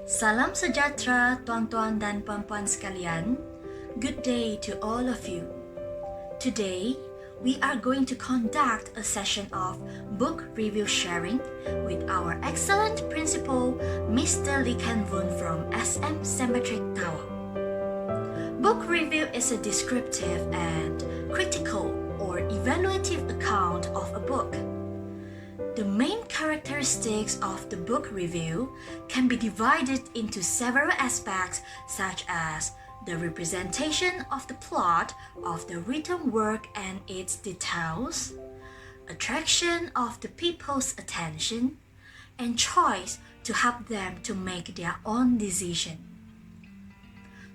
Salam sejahtera tuan-tuan dan puan-puan sekalian. Good day to all of you. Today, we are going to conduct a session of book review sharing with our excellent principal, Mr. Voon from SM Cemetric Tawau. Book review is a descriptive and critical or evaluative account of a book. The main characteristics of the book review can be divided into several aspects such as the representation of the plot of the written work and its details, attraction of the people's attention, and choice to help them to make their own decision.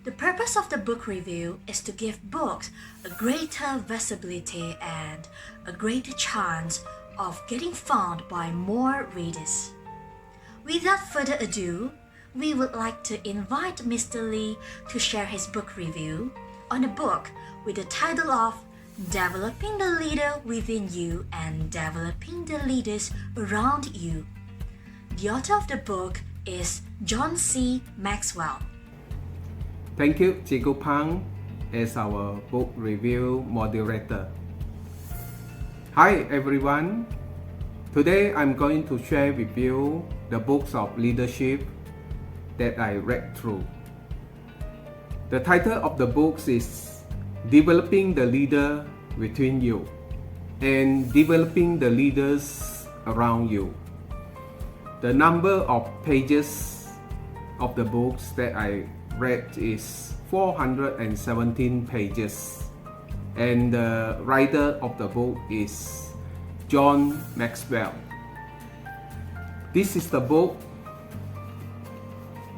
The purpose of the book review is to give books a greater visibility and a greater chance of getting found by more readers. Without further ado, we would like to invite Mr. Lee to share his book review on a book with the title of Developing the Leader Within You and Developing the Leaders Around You. The author of the book is John C. Maxwell. Thank you, Encik Kupadan, as our book review moderator. Hi everyone, today I'm going to share with you the books of leadership that I read through. The title of the books is Developing the Leader Within You and Developing the Leaders Around You. The number of pages of the books that I read is 417 pages. And the writer of the book is John Maxwell. This is the book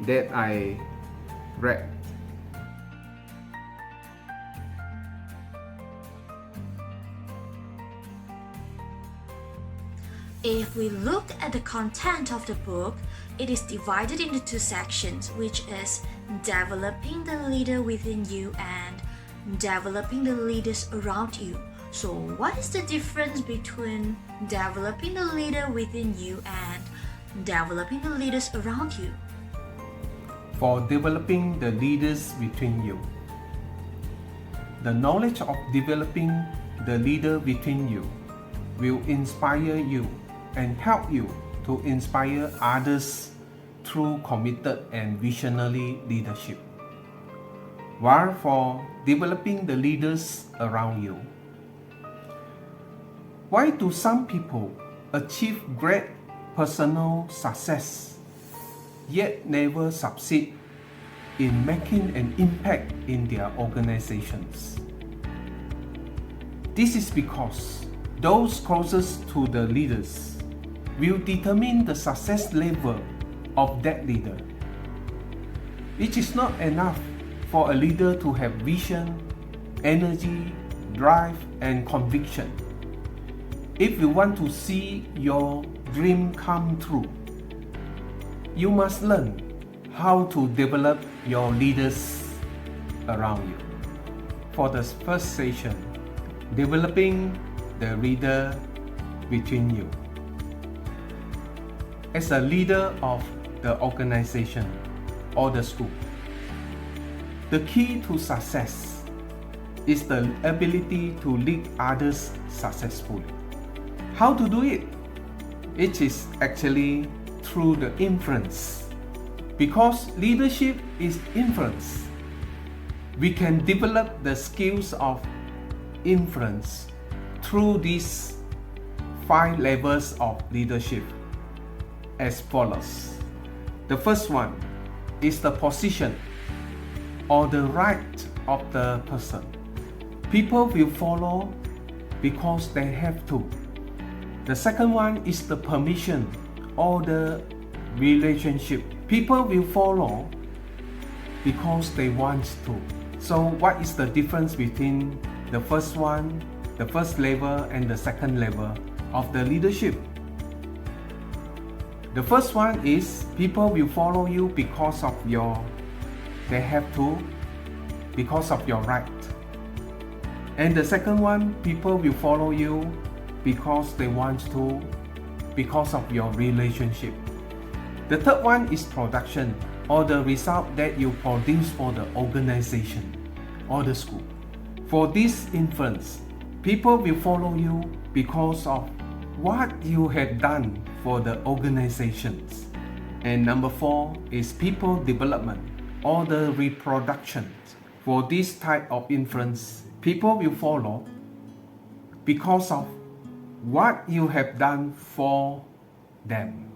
that I read. If we look at the content of the book, it is divided into two sections, which is Developing the Leader Within You and Developing the Leaders Around You. So what is the difference between developing the leader within you and developing the leaders around you? For developing the leaders between you, the knowledge of developing the leader between you will inspire you and help you to inspire others through committed and visionary leadership. While for developing the leaders around you, why do some people achieve great personal success yet never succeed in making an impact in their organizations? This is because those closest to the leaders will determine the success level of that leader. It is not enough for a leader to have vision, energy, drive, and conviction. If you want to see your dream come true, you must learn how to develop your leaders around you. For the first session, developing the leader between you. As a leader of the organization or the school, the key to success is the ability to lead others successfully. How to do it? It is actually through the influence. Because leadership is influence, we can develop the skills of influence through these 5 levels of leadership as follows. The first one is the position or the right of the person. People will follow because they have to. The second one is the permission or the relationship. People will follow because they want to. So what is the difference between the first one, the first level, and the second level of the leadership? The first one is people will follow you because of they have to, because of your right. And the second one, people will follow you because they want to, because of your relationship. The third one is production. or the result that you produce for the organization or the school. For this influence, people will follow you because of what you have done for the organizations. And number 4 is people development or the reproduction. For this type of influence, people will follow because of what you have done for them,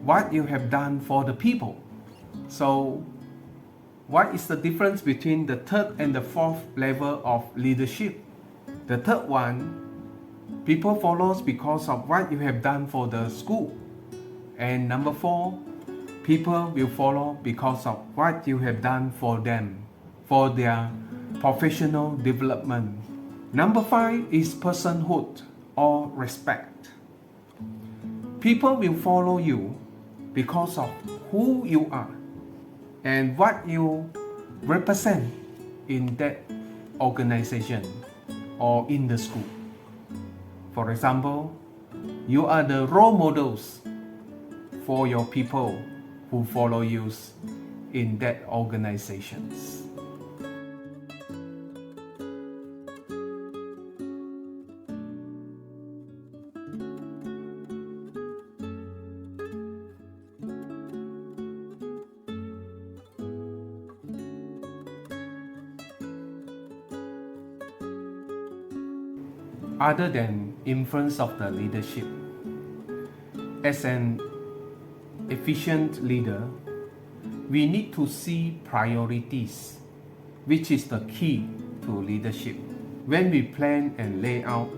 what you have done for the people. So, what is the difference between the third and the fourth level of leadership? The third one, people follows because of what you have done for the school. And number 4, people will follow because of what you have done for them, for their professional development. Number 5 is personhood or respect. People will follow you because of who you are and what you represent in that organization or in the school. For example, you are the role models for your people who follow you in that organizations. Other than influence of the leadership, as an efficient leader, we need to see priorities, which is the key to leadership. When we plan and lay out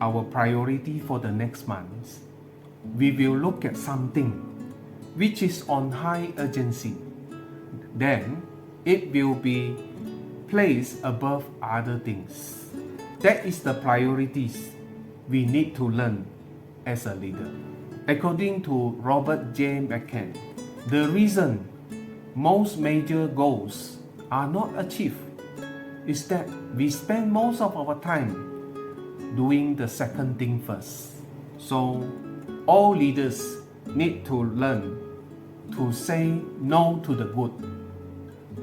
our priority for the next month, we will look at something which is on high urgency. Then it will be placed above other things. That is the priorities we need to learn as a leader. According to Robert J. McCann, the reason most major goals are not achieved is that we spend most of our time doing the second thing first. So all leaders need to learn to say no to the good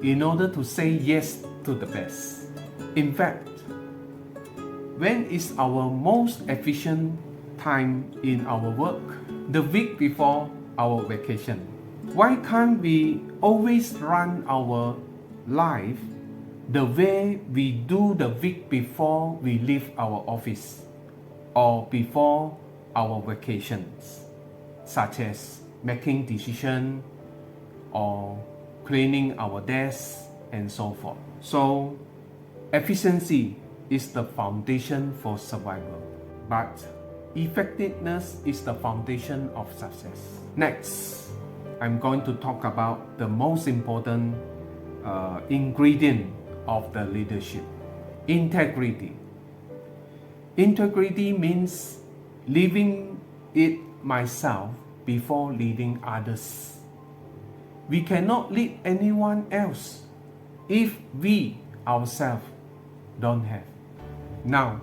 in order to say yes to the best. In fact, when is our most efficient time in our work? The week before our vacation. Why can't we always run our life the way we do the week before we leave our office or before our vacations, such as making decisions or cleaning our desks and so forth? So, efficiency is the foundation for survival, but effectiveness is the foundation of success. Next, I'm going to talk about the most important ingredient of the leadership: integrity. Integrity means leaving it myself before leading others. We cannot lead anyone else if we ourselves don't have. Now,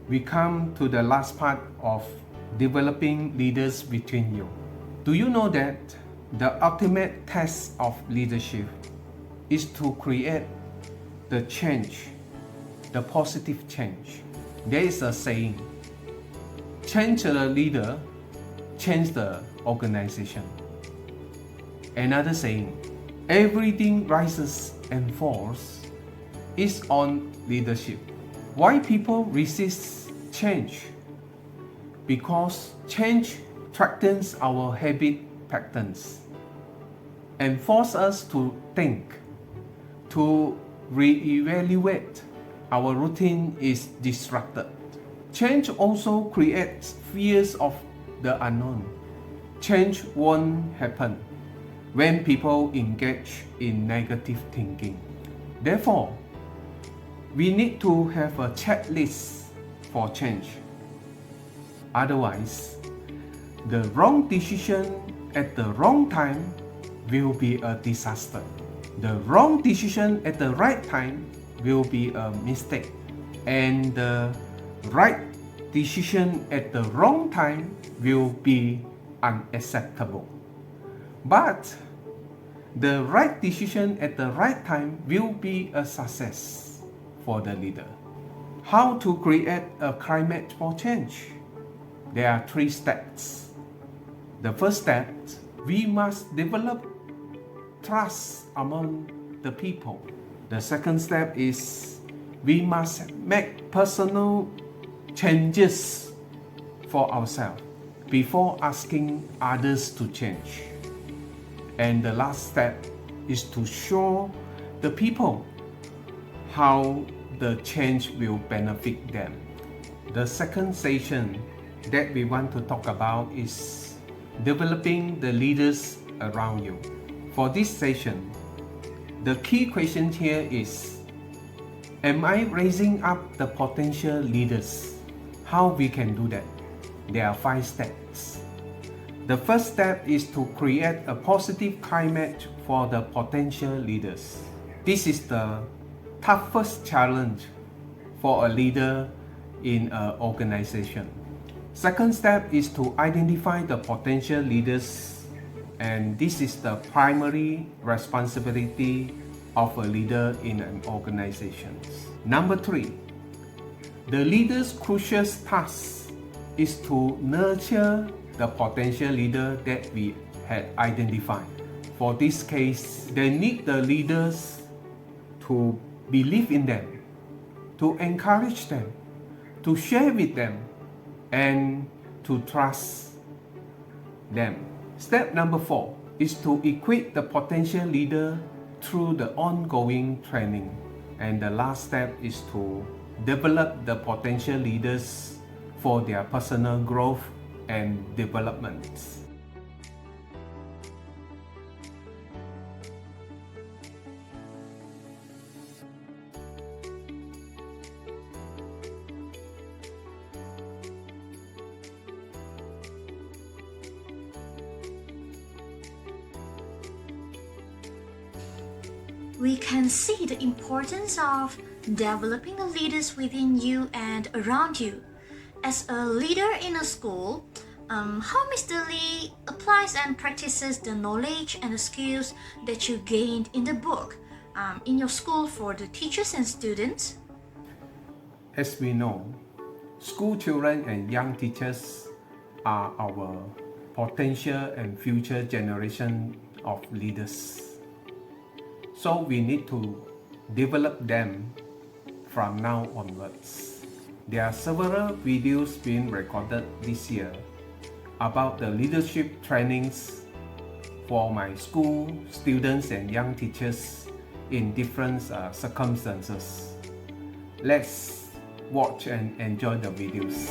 we come to the last part of developing leaders between you. Do you know that the ultimate test of leadership is to create the change, the positive change? There is a saying, change the leader, change the organization. Another saying, everything rises and falls is on leadership. Why people resist change? Because change threatens our habit patterns and force us to think, to reevaluate. Our routine is disrupted. Change also creates fears of the unknown. Change won't happen when people engage in negative thinking. Therefore, we need to have a checklist for change. Otherwise, the wrong decision at the wrong time will be a disaster. The wrong decision at the right time will be a mistake. And the right decision at the wrong time will be unacceptable. But The right decision at the right time will be a success for the leader. How to create a climate for change? There are 3 steps. The first step, we must develop trust among the people. The second step is we must make personal changes for ourselves before asking others to change. And the last step is to show the people how the change will benefit them. The second session that we want to talk about is developing the leaders around you. For this session, the key question here is, am I raising up the potential leaders? How we can do that? There are 5 steps. The first step is to create a positive climate for the potential leaders. This is the toughest challenge for a leader in an organization. Second step is to identify the potential leaders, and this is the primary responsibility of a leader in an organization. Number 3, the leader's crucial task is to nurture the potential leader that we had identified. For this case, they need the leaders to believe in them, to encourage them, to share with them, and to trust them. Step number 4 is to equip the potential leader through the ongoing training. And the last step is to develop the potential leaders for their personal growth and development. We can see the importance of developing the leaders within you and around you. As a leader in a school, how Mr. Lee applies and practices the knowledge and the skills that you gained in the book in your school for the teachers and students? As we know, school children and young teachers are our potential and future generation of leaders. So we need to develop them from now onwards. There are several videos being recorded this year about the leadership trainings for my school students and young teachers in different circumstances. Let's watch and enjoy the videos.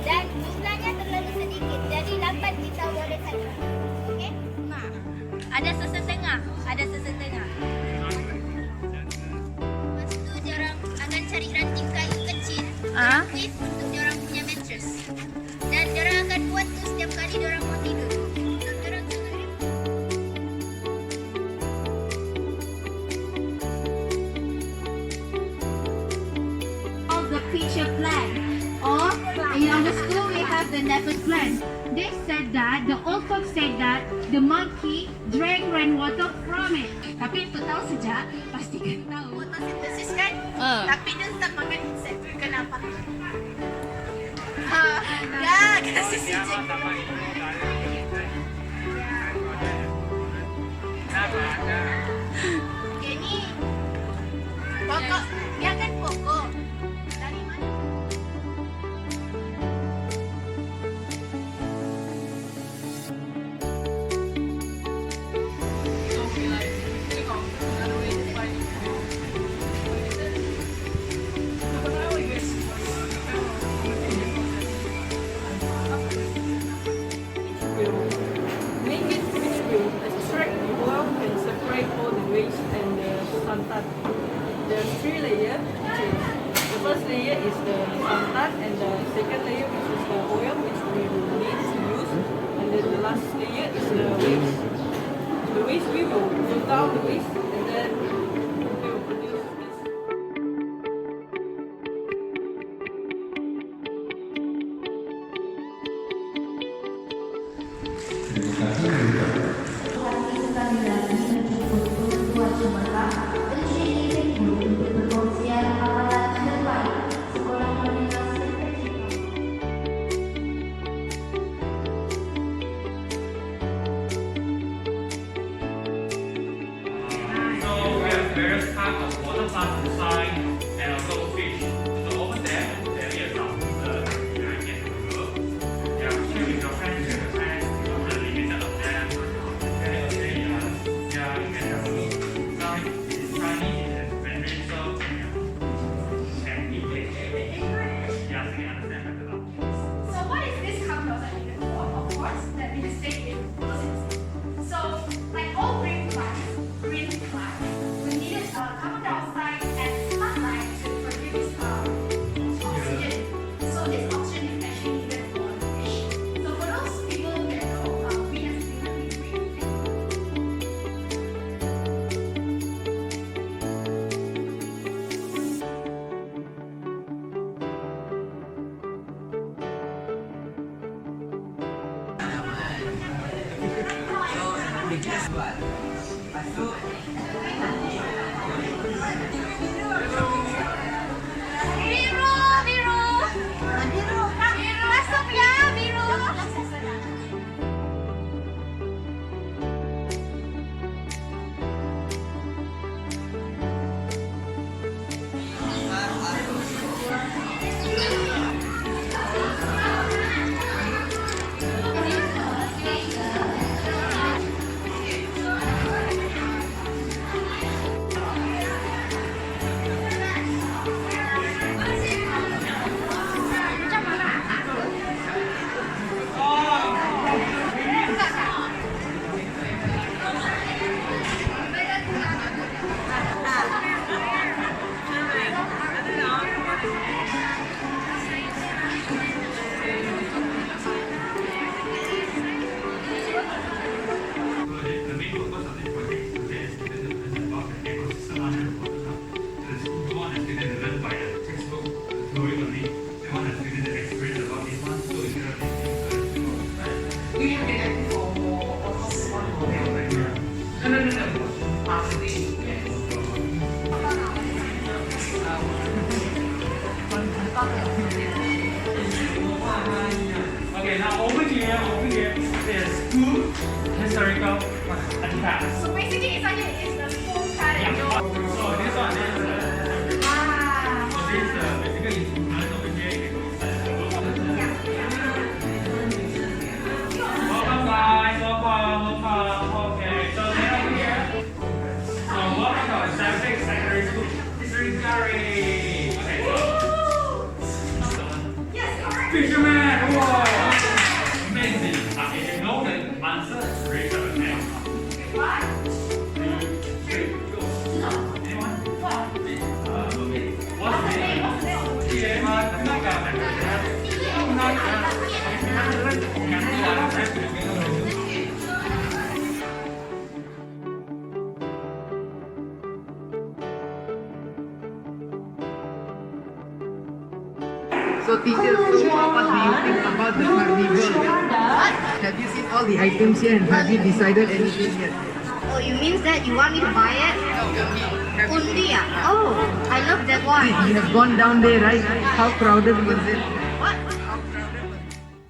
Dan jumlahnya terlalu sedikit, jadi lambat kita boleh saja. Okey? Ada sesetengah. Lepas tu diorang akan cari ranting kayu kecil untuk diorang punya mattress. Dan diorang akan buat tu setiap kali diorang mau tidur. The future plan, or in our school we have the never plan. They said that the old folks said that the monkey drank rainwater from it. Tapi untuk tahu sejak pastikan tahu. Fotosintesis kan? Tapi dia tetap makan insect. Kenapa? Ya, kasih sijik. Okay, ni pokok. Dia kan pokok. Dari mana? Make it which will extract the oil and separate all the waste and the santan. There's 3 layers. The first layer is the santan, and the second layer which is the oil which we will need to use, and then the last layer is the waste. the waste, we will put down the waste and then we will produce this. So we have various types of water plants inside and also fish. So over there is some yeah, share with your friends, share with your friends, the limited of them. Okay, yeah, you can have a look. It's Chinese and Mandarin, so and English. Yeah, so you understand better now. So what is this carbon dioxide needed for? Of course, that it is safe in photosynthesis. So, like all green plants, we needed carbon dioxide and sunlight to produce oxygen. So this oxygen is actually needed for the fish. So for those people that know, we have to green. Biru masuk ya, biru. The main purpose of this project today is to learn about the ecosystem under the water. So the school don't want the student to learn by the textbook, the theory only. They want the student to experience about this one, so instead of thinking, Do you have the active or almost one model? No. Actually, yes. Okay, now over here is two historical artifacts. So basically, it's like the full pattern. So this one is so this basically improvement over here. Welcome guys, welcome. Okay, so then over here. So welcome to our Scientific Secondary School History Gallery. Okay, so Yes, correct. fisherman, wow, amazing. Okay, you know the answer, raise your hand. What? 2, 3, go. Anyone? Okay. What's the name? So teacher, so what do you think about the carnival? Have you seen all the items here and have you decided anything yet? Oh, you means that you want me to buy it? Only ah? Oh, I love that one. You have gone down there, right? How crowded was it? What?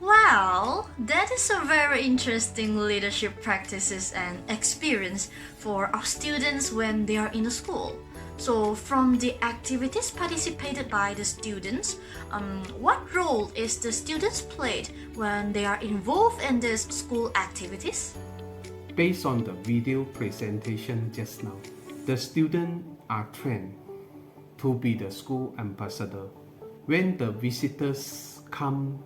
Well, that is a very interesting leadership practices and experience for our students when they are in the school. So from the activities participated by the students, what role is the students played when they are involved in these school activities? Based on the video presentation just now, the students are trained to be the school ambassador. When the visitors come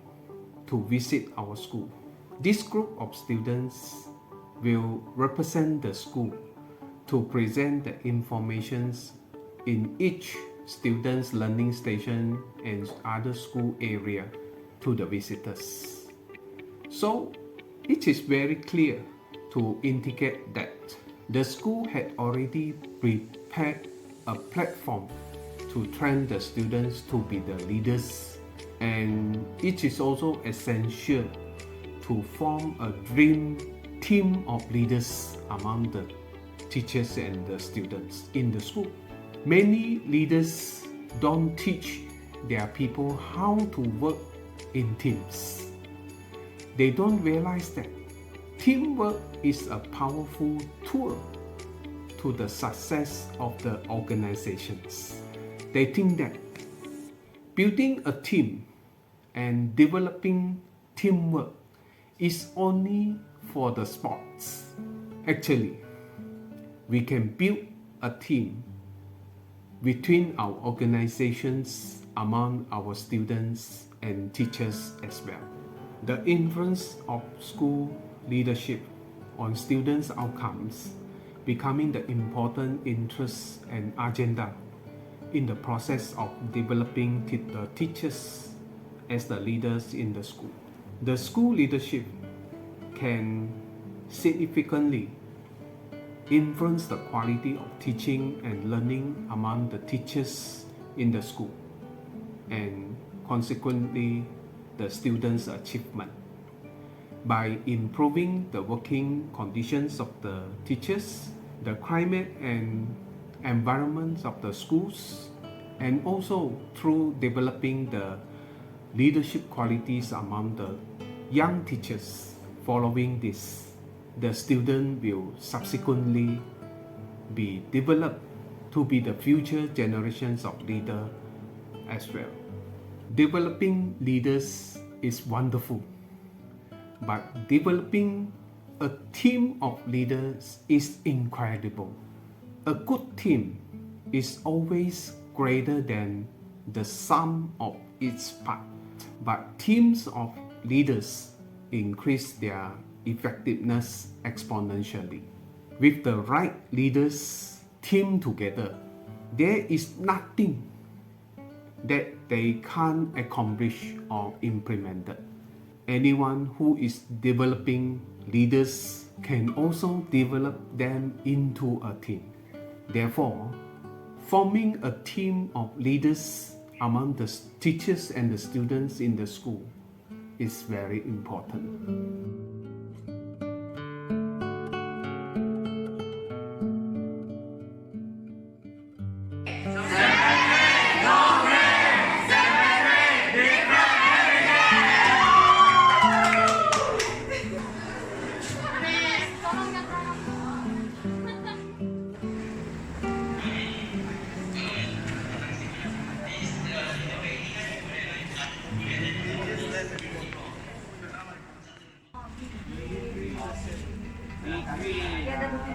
to visit our school, this group of students will represent the school to present the informations in each student's learning station and other school area to the visitors. So it is very clear to to indicate that the school had already prepared a platform to train the students to be the leaders, and it is also essential to form a dream team of leaders among the teachers and the students in the school. Many leaders don't teach their people how to work in teams. They don't realize that teamwork is a powerful tool to the success of the organizations. They think that building a team and developing teamwork is only for the sports. Actually, we can build a team between our organizations, among our students and teachers as well. The influence of school leadership on students' outcomes becoming the important interest and agenda in the process of developing the teachers as the leaders in the school. The school leadership can significantly influence the quality of teaching and learning among the teachers in the school, and consequently the students' achievement. By improving the working conditions of the teachers, the climate and environment of the schools, and also through developing the leadership qualities among the young teachers. Following this, the student will subsequently be developed to be the future generations of leaders as well. Developing leaders is wonderful, but developing a team of leaders is incredible. A good team is always greater than the sum of its parts, but teams of leaders increase their effectiveness exponentially. With the right leaders team together, there is nothing that they can't accomplish or implement. Anyone who is developing leaders can also develop them into a team. Therefore, forming a team of leaders among the teachers and the students in the school is very important.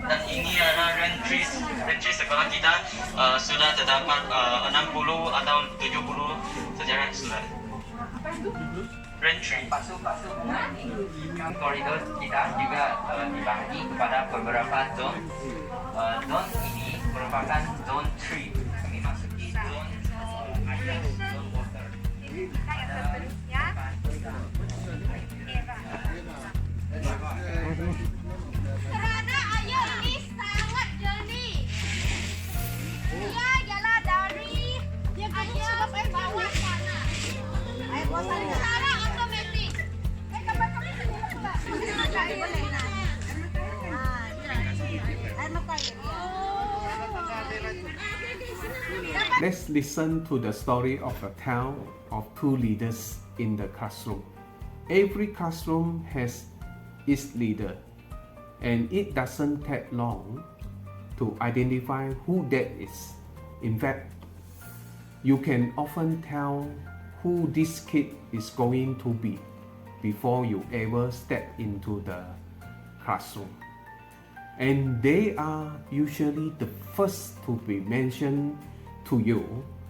Dan ini adalah rentry sekolah kita sudah terdapat 60 atau 70 sejarah sudah. Rentry. Koridor kita juga dibagi kepada beberapa zone. Zone ini merupakan zone 3. Kami masuki zone air, zone water. Kerana air ini sangat jernih. Dia ialah dari air bawah tanah. Air bawah tanah. Secara automatik. Gambar kami sini coba. Boleh nak. Air mata air. Let's listen to the story of a tale of two leaders in the classroom. Every classroom has its leader, and it doesn't take long to identify who that is. In fact, you can often tell who this kid is going to be before you ever step into the classroom. And they are usually the first to be mentioned to you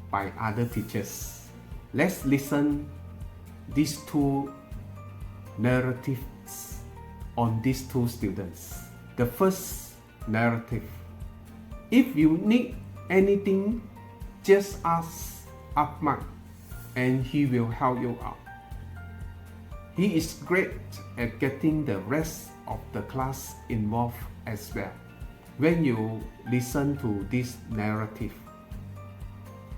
by other teachers. Let's listen these two narratives on these two students. The first narrative: if you need anything, just ask Ahmad and he will help you out. He is great at getting the rest of the class involved as well. When you listen to this narrative,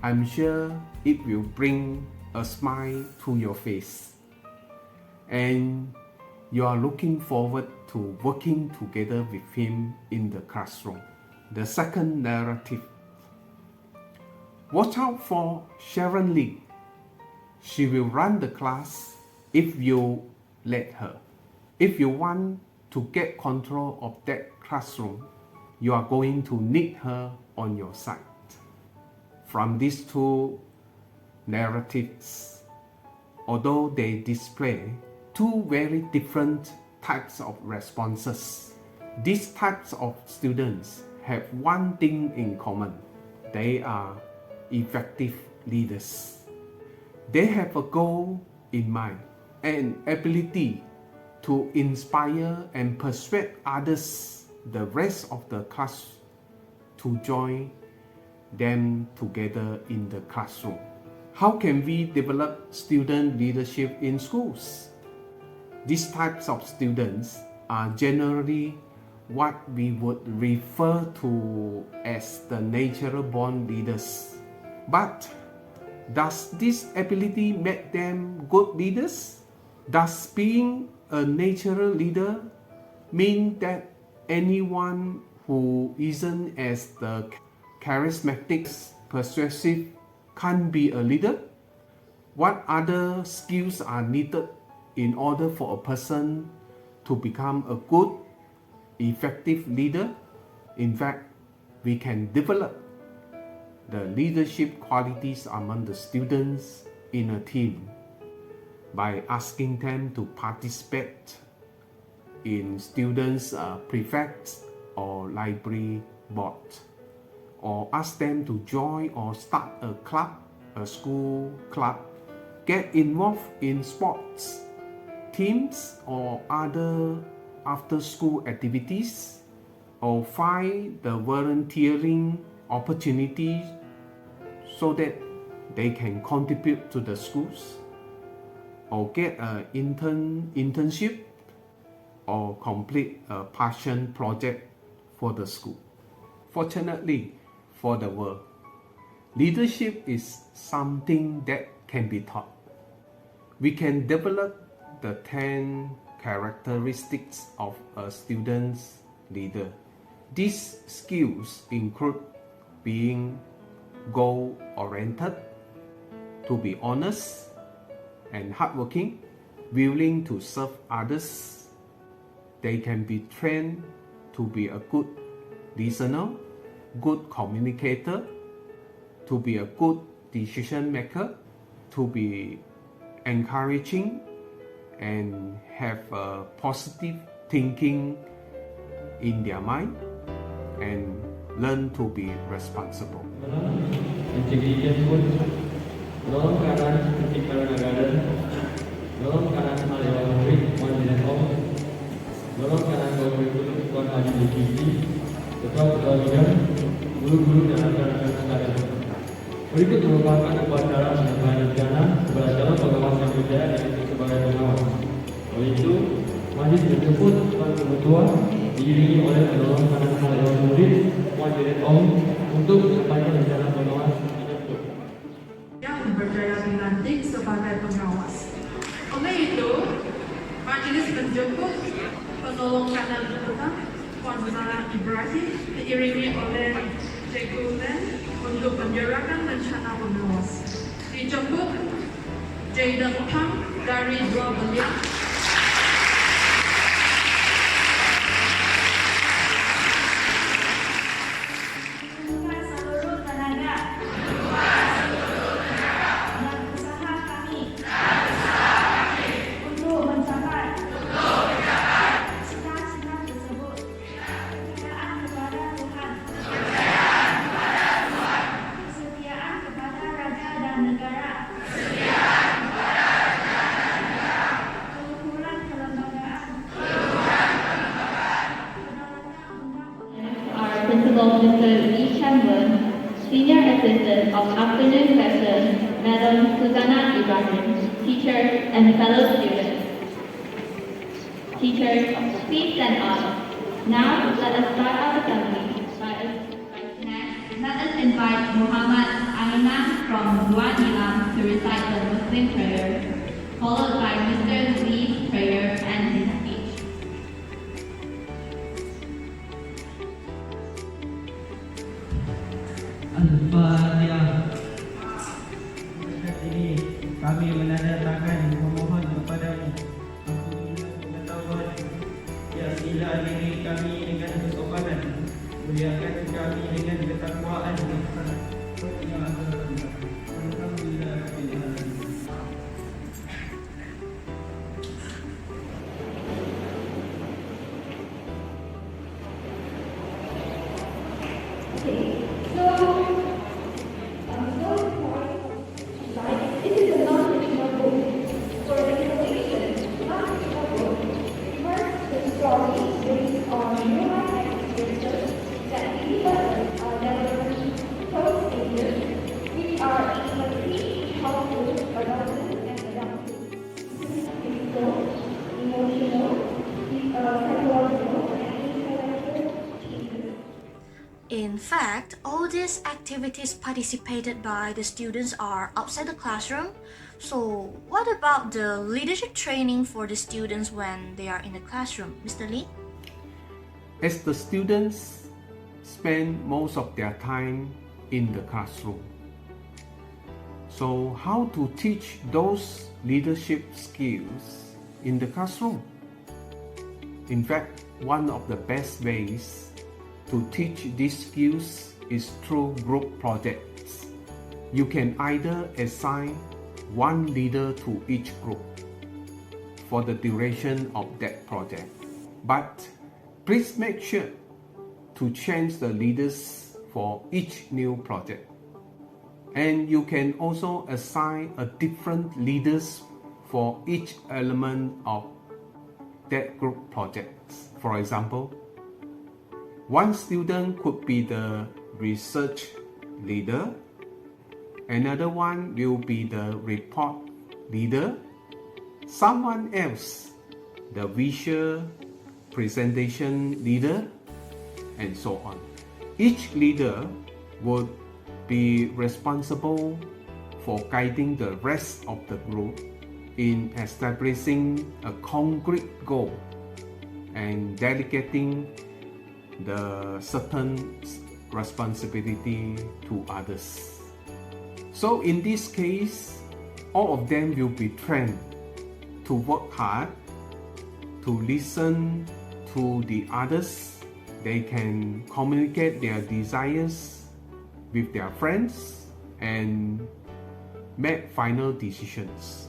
I'm sure it will bring a smile to your face, and you are looking forward to working together with him in the classroom. The second narrative. Watch out for Sharon Lee. She will run the class if you let her. If you want to get control of that classroom, you are going to need her on your side. From these two narratives, although they display two very different types of responses, these types of students have one thing in common. They are effective leaders. They have a goal in mind, an ability to inspire and persuade others, the rest of the class, to join them together in the classroom. How can we develop student leadership in schools? These types of students are generally what we would refer to as the natural born leaders. But does this ability make them good leaders? Does being a natural leader mean that anyone who isn't as the charismatic, persuasive can't be a leader? What other skills are needed in order for a person to become a good, effective leader? In fact, we can develop the leadership qualities among the students in a team by asking them to participate in students' prefects or library board, or ask them to join or start a club, a school club, get involved in sports, teams or other after-school activities, or find the volunteering opportunities so that they can contribute to the schools, or get an internship, or complete a passion project for the school. Fortunately for the world, leadership is something that can be taught. We can develop the 10 characteristics of a student's leader. These skills include being goal-oriented, to be honest and hardworking, willing to serve others. They can be trained to be a good listener, good communicator, to be a good decision maker, to be encouraging and have a positive thinking in their mind, and learn to be responsible. Encik pun dalam keadaan ketika negara, dalam keadaan hal murid mandiran dalam keadaan guru tuan haji Buku, ketua pelajar, guru-guru dan rakan-rakan sekalian. Berikut merupakan upacara penambahan rencana berdasarkan pengawasan budaya yang sebagai pengawas. Oleh itu, majlis tersebut Tuan Pengetua diiringi oleh penolong kanan hal murid mandiran untuk sepanjang rencana pengawas tersebut. Yang berjaya dilantik sebagai pengawas. Oleh itu, majlis menjemput penolong kanan kita, Puan Zara Ibrahim, diiringi oleh Cikgu Len untuk menyerahkan rencana pengawas. Dijemput Jayden Pang dari Dua Beliang. Senior Assistant of Afternoon Session, Madam Susanna Ibrahim, teachers and fellow students. teachers, please stand up. Now, let us start our assembly. Let us invite Muhammad Aminah from Luar Ilam to recite the Muslim prayer, followed by Mr. Lee's prayer and his speech. Al-Fatihah. Saat ini kami menandatangan memohon kepadamu apabila pengetahuan ya sila diri kami dengan kesopanan, muliakan kami dengan ketakwaan dan ihsan. Alhamdulillah. In fact, all these activities participated by the students are outside the classroom. So, what about the leadership training for the students when they are in the classroom, Mr. Lee? As the students spend most of their time in the classroom, so how to teach those leadership skills in the classroom? In fact, one of the best ways to teach these skills is through group projects. You can either assign one leader to each group for the duration of that project, but please make sure to change the leaders for each new project. And you can also assign a different leaders for each element of that group projects. For example, one student could be the research leader, another one will be the report leader, someone else the visual presentation leader, and so on. Each leader would be responsible for guiding the rest of the group in establishing a concrete goal and delegating the certain responsibility to others. So in this case, all of them will be trained to work hard, to listen to the others. They can communicate their desires with their friends and make final decisions.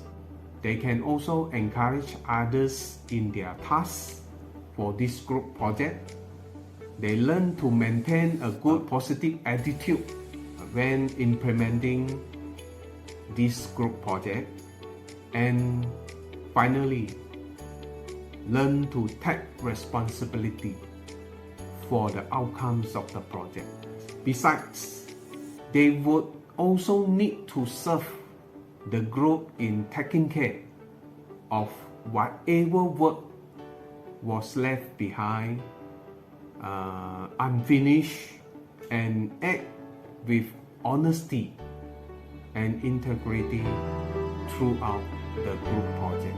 They can also encourage others in their tasks for this group project. They learn to maintain a good positive attitude when implementing this group project, and finally learn to take responsibility for the outcomes of the project. Besides, they would also need to serve the group in taking care of whatever work was left behind unfinished, and act with honesty and integrity throughout the group project.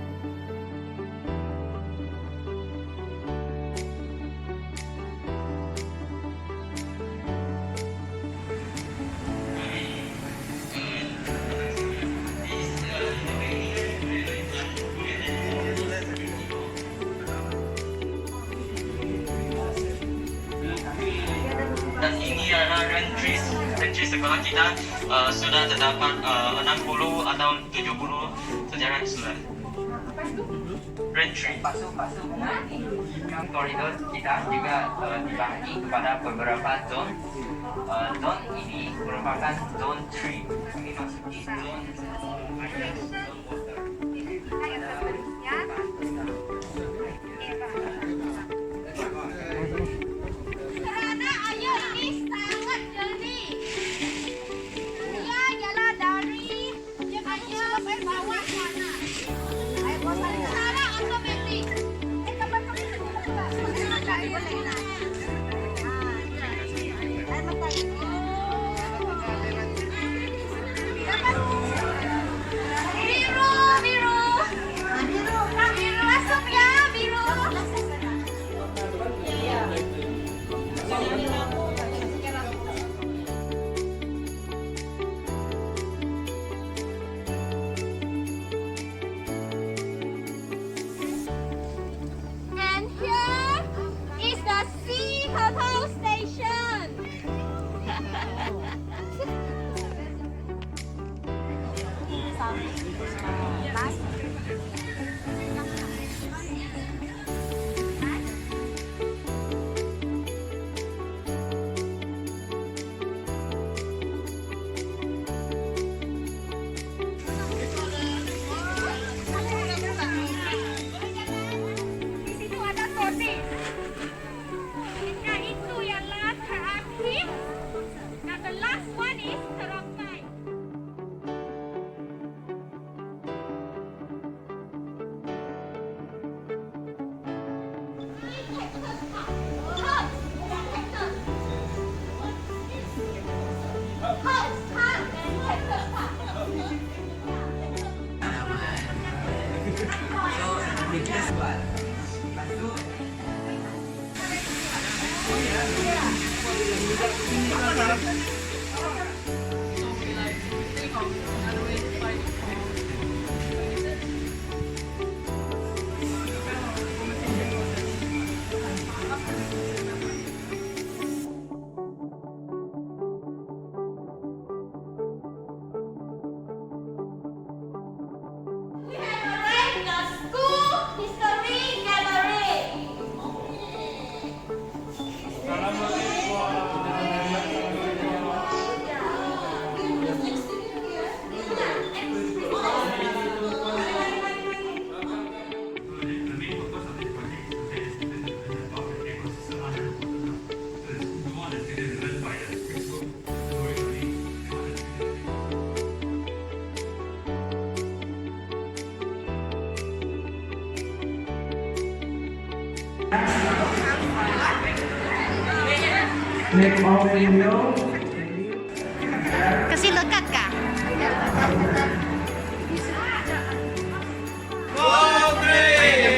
Dan ini adalah rentry sekolah kita sudah terdapat 60 atau 70 sejarah sudah. Rentry. Koridor kita juga dibagi kepada beberapa zone. Zone ini merupakan zone 3. Memasuki zone air, zone water. Kerana air ini sangat jernih. Dia ialah dari air bawah sana. Air bawah sana secara otomatik. Kita Kasih lekat kah?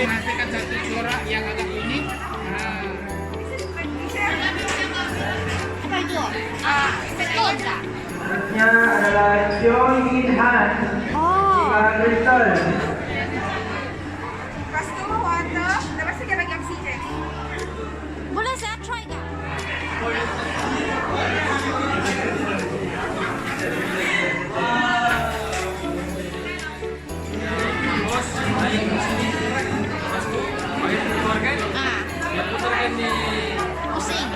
Hasilkan satu corak yang agak unik. Apa itu? Betul tak? Nya adalah Ying Crystal. Lepas tu water, lepas tu dia bagi oksigen. Boleh saya try kah? Pusing.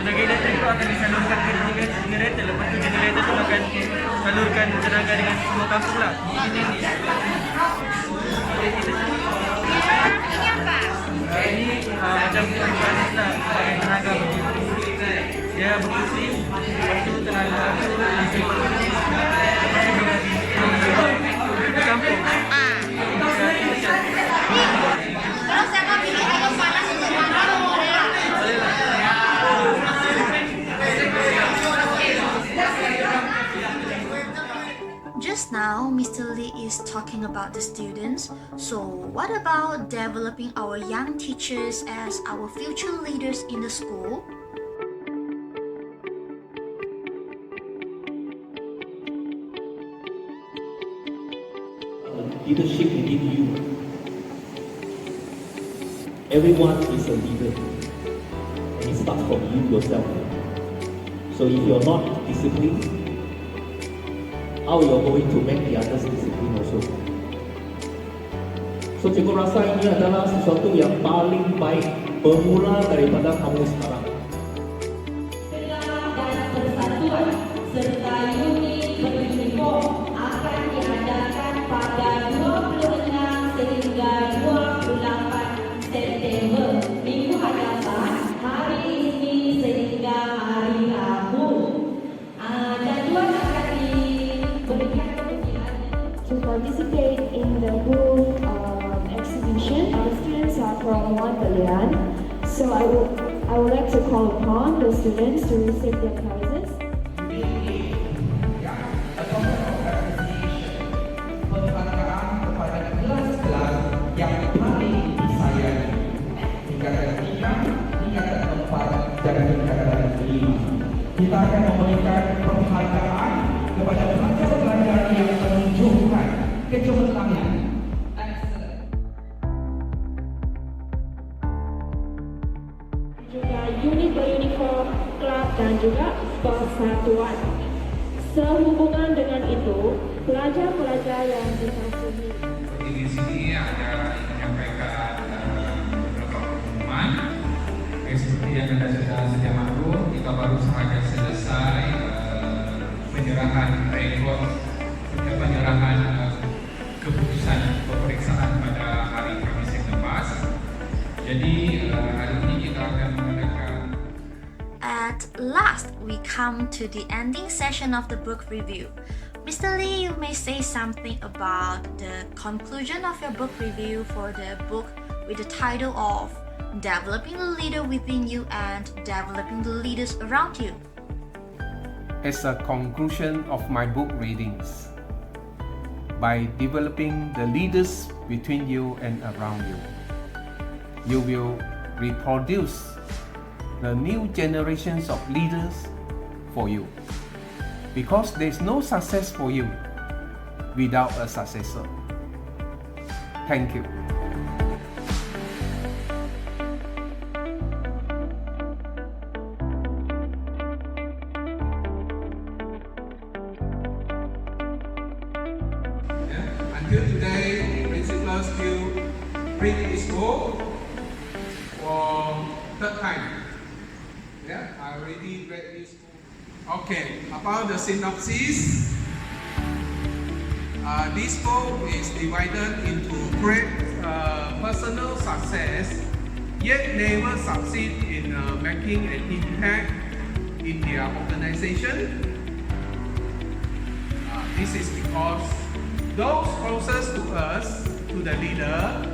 Tenaga elektrik itu akan disalurkan ke generator. Lepas tu generator itu akan salurkan tenaga dengan semua kampung lah. Ini apa? Ini macam panas lah, pakai tenaga begitu. Dia berfungsi, lepas tu tenaga listrik. Di kampung. Kalau saya mau pilih air panas untuk makan, boleh lah. Just now, Mr. Lee is talking about the students. So, what about developing our young teachers as our future leaders in the school? Leadership within you. Everyone is a leader, and it starts from you yourself. So if you're not disciplined, how you're going to make the others disciplined also? So cikgu rasa ini adalah sesuatu yang paling baik bermula daripada kamu sekarang. Persatuan serta unit beruniform akan diadakan pada 26 sehingga 28 September minggu hadapan, hari ini sehingga hari Rabu. Jadual akan diberikan kemudian. To participate in the Voon exhibition, our students are from 1 Billion. So I would like to call upon the students to receive their prizes. Penghargaan kepada kelas-kelas yang paling disayangi. Tingkatan 3, tingkatan 4, dan tingkatan 5. Kita akan memberikan penghargaan kepada pelajar-pelajar yang menunjukkan kecemerlangan. Juga unit beruniform, klub dan juga persatuan. Sehubungan dengan itu, pelajar-pelajar yang dikasihi. Di sini ada menyampaikan beberapa pengumuman. Seperti yang Anda sudah maklum, kita baru saja selesai penyerahan rekod, penyerahan keputusan pemeriksaan pada Jadi hari ini kita akan mengadakan. At last, we come to the ending session of the book review. Mr. Lee, you may say something about the conclusion of your book review for the book with the title of Developing the Leader Within You and Developing the Leaders Around You. As a conclusion of my book readings, by developing the leaders between you and around you, you will reproduce the new generations of leaders for you. Because there is no success for you without a successor. Thank you. Until today, principal still read this book for third time. Yeah, I already read this book. Okay, about the synopsis. This book is divided into great personal success, yet never succeed in making an impact in their organization. This is because those closest to us, to the leader,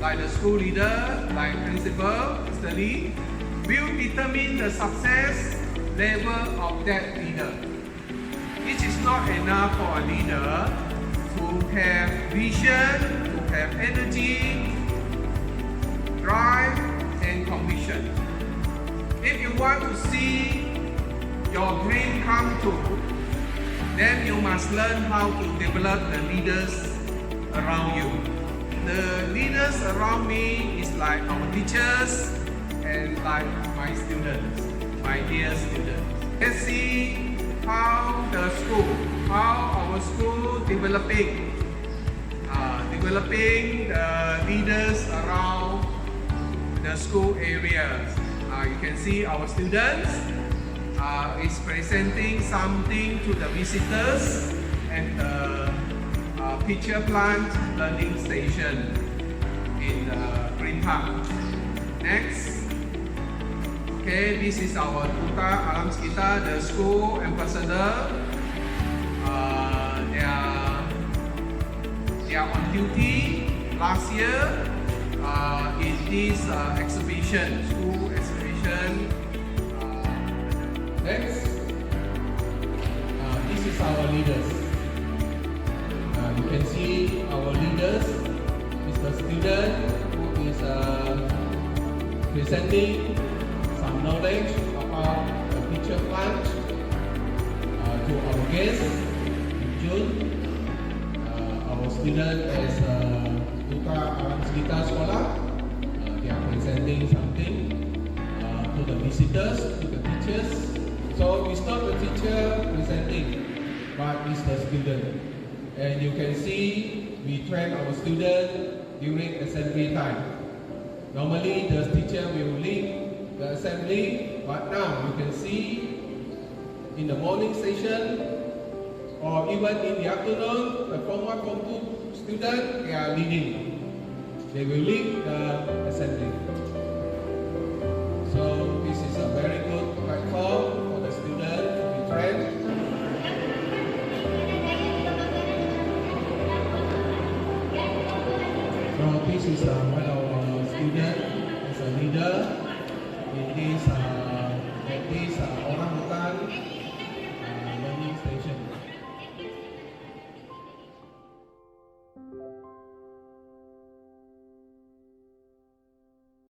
like the school leader, like principal, Mr. Lee, will determine the success level of that leader. It is not enough for a leader to have vision, to have energy, drive, and conviction. If you want to see your dream come true, then you must learn how to develop the leaders around you. The leaders around me is like our teachers and like my students, my dear students. Let's see how our school developing the leaders around the school areas. You can see our students is presenting something to the visitors at the Picture Plant Learning Station in Green Park. Next. Okay, this is our Duta Alam Sekitar, the school ambassador. They are on duty last year in this exhibition, school exhibition. Next, this is our leaders. You can see our leaders. Mr. Student who is presenting some knowledge about the picture plant to our guests in June. Our student is Duta Alam Sekitar Sekolah. They are presenting something to the visitors, to the teachers. So it's not the teacher presenting, but it's the student. And you can see we train our student during assembly time. Normally the teacher will lead the assembly, but now you can see in the morning session or even in the afternoon, the Form 1, Form 2 students, they are leading. They will lead the assembly. So this is a very good platform for the student to be trained. So this is one of our students as a leader in this